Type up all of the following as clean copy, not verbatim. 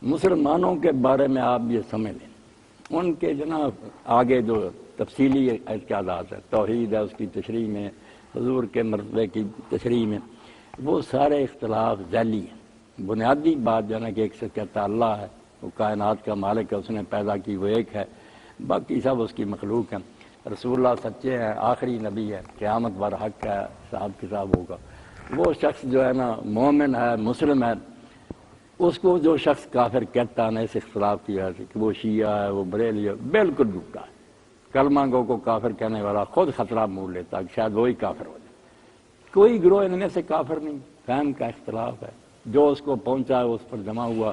مسلمانوں کے بارے میں آپ یہ سمجھ لیں، ان کے جناب آگے جو تفصیلی اعتقادات ہے، توحید ہے، اس کی تشریح میں، حضور کے مرتبے کی تشریح میں، وہ سارے اختلاف ذیلی ہیں۔ بنیادی بات جو ہے نا کہ ایک سے کہتا اللہ ہے، وہ کائنات کا مالک ہے، اس نے پیدا کی، وہ ایک ہے، باقی سب اس کی مخلوق ہیں۔ رسول اللہ سچے ہیں، آخری نبی ہے، قیامت بر حق ہے، حساب کتاب ہوگا۔ وہ شخص جو ہے نا مومن ہے، مسلم ہے، اس کو جو شخص کافر کہتا ہے نا اس اختلاف کی وجہ سے کہ وہ شیعہ ہے، وہ بریلوی ہے، بالکل جھوٹا ہے۔ کلمہ گو کو کافر کہنے والا خود خطرہ مول لیتا کہ شاید وہی کافر ہو جائے۔ کوئی گروہ ان میں سے کافر نہیں، فہم کا اختلاف ہے، جو اس کو پہنچا ہے اس پر جمع ہوا۔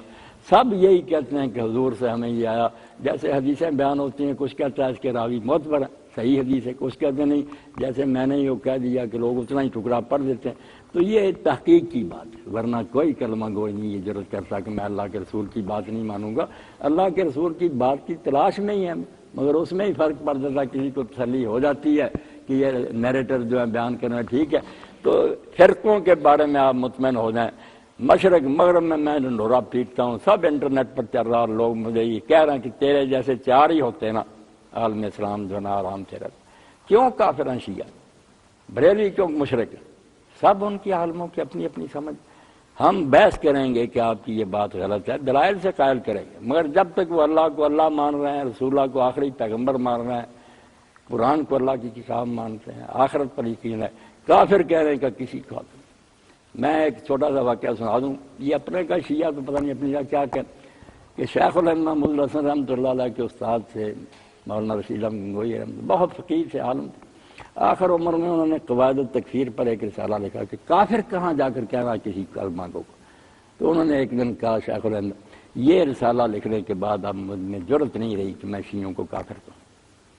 سب یہی کہتے ہیں کہ حضور سے ہمیں یہ آیا، جیسے حدیثیں بیان ہوتی ہیں، کچھ کہتا ہے اس کے راوی معتبر ہے، صحیح حدیث ہے، کچھ کہتے نہیں، جیسے میں نے یہ کہہ دیا کہ لوگ اتنا ہی ٹکڑا پڑھ دیتے ہیں۔ تو یہ تحقیق کی بات ہے، ورنہ کوئی کلمہ گوئی نہیں یہ جرأت کرتا کہ میں اللہ کے رسول کی بات نہیں مانوں گا۔ اللہ کے رسول کی بات کی تلاش میں ہی ہے، مگر اس میں ہی فرق پڑ جاتا ہے، کسی کو تسلی ہو جاتی ہے کہ یہ نیریٹر جو ہے بیان کرنا ٹھیک ہے۔ تو فرقوں کے بارے میں آپ مطمئن ہو جائیں، مشرق مغرب میں ڈھنڈورا پیٹتا ہوں، سب انٹرنیٹ پر چل رہا، اور لوگ مجھے یہ کہہ رہے ہیں کہ تیرے جیسے چار ہی ہوتے نا عالم اسلام جو نا آرام سے رہتے۔ کیوں کافر ہیں شیعہ، بریلوی کیوں مشرق، سب ان کی عالموں کی اپنی اپنی سمجھ۔ ہم بحث کریں گے کہ آپ کی یہ بات غلط ہے، دلائل سے قائل کریں گے، مگر جب تک وہ اللہ کو اللہ مان رہے ہیں، رسول اللہ کو آخری پیغمبر مان رہے ہیں، قرآن کو اللہ کی کتاب مانتے ہیں، آخرت پر یقین ہے، کافر کہنے کا کسی کا۔ میں ایک چھوٹا سا واقعہ سنا دوں، یہ اپنے کا شیعہ تو پتہ نہیں اپنی جگہ کیا کہ شیخ الحمد محمود الحسن رحمۃ اللہ علیہ کے استاد سے مولانا رشید احمد گنگوئی بہت فقیر سے عالم تھے۔ آخر عمر میں انہوں نے قواعد التکفیر پر ایک رسالہ لکھا کہ کافر کہاں جا کر کہنا کسی کلمہ کو۔ تو انہوں نے ایک دن کہا شیخ الحمد یہ رسالہ لکھنے کے بعد اب مجھ میں جرأت نہیں رہی کہ میں شیعوں کو کافر کہوں،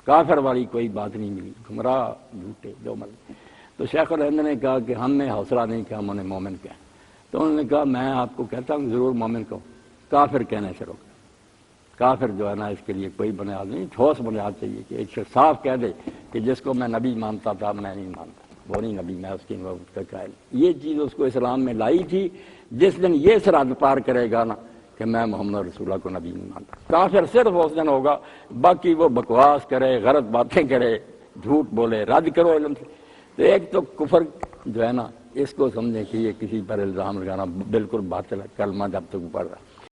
کافر والی کوئی بات نہیں ملی، گمراہ جھوٹے جو مرضی۔ تو شیخ الہند نے کہا کہ ہم نے حوصلہ نہیں کہ ہم انہیں مومن کہیں۔ تو انہوں نے کہا میں آپ کو کہتا ہوں ضرور مومن کہوں، کافر کہنے سے روکیں۔ کافر جو ہے نا اس کے لیے کوئی بنیاد نہیں، ٹھوس بنیاد چاہیے کہ ایک شخص صاف کہہ دے کہ جس کو میں نبی مانتا تھا میں نہیں مانتا، وہ نہیں نبی، میں اس کی نبوت کا قائل۔ یہ چیز اس کو اسلام میں لائی تھی۔ جس دن یہ سرحد پار کرے گا نا کہ میں محمد رسول اللہ کو نبی نہیں مانتا، کافر صرف اس دن ہوگا، باقی وہ بکواس کرے، غلط باتیں کرے، جھوٹ بولے، رد کرو علم سے۔ تو ایک تو کفر جو ہے نا اس کو سمجھیں کہ یہ کسی پر الزام لگانا بالکل باطل ہے، کلمہ جب تک پڑھ رہا ہے۔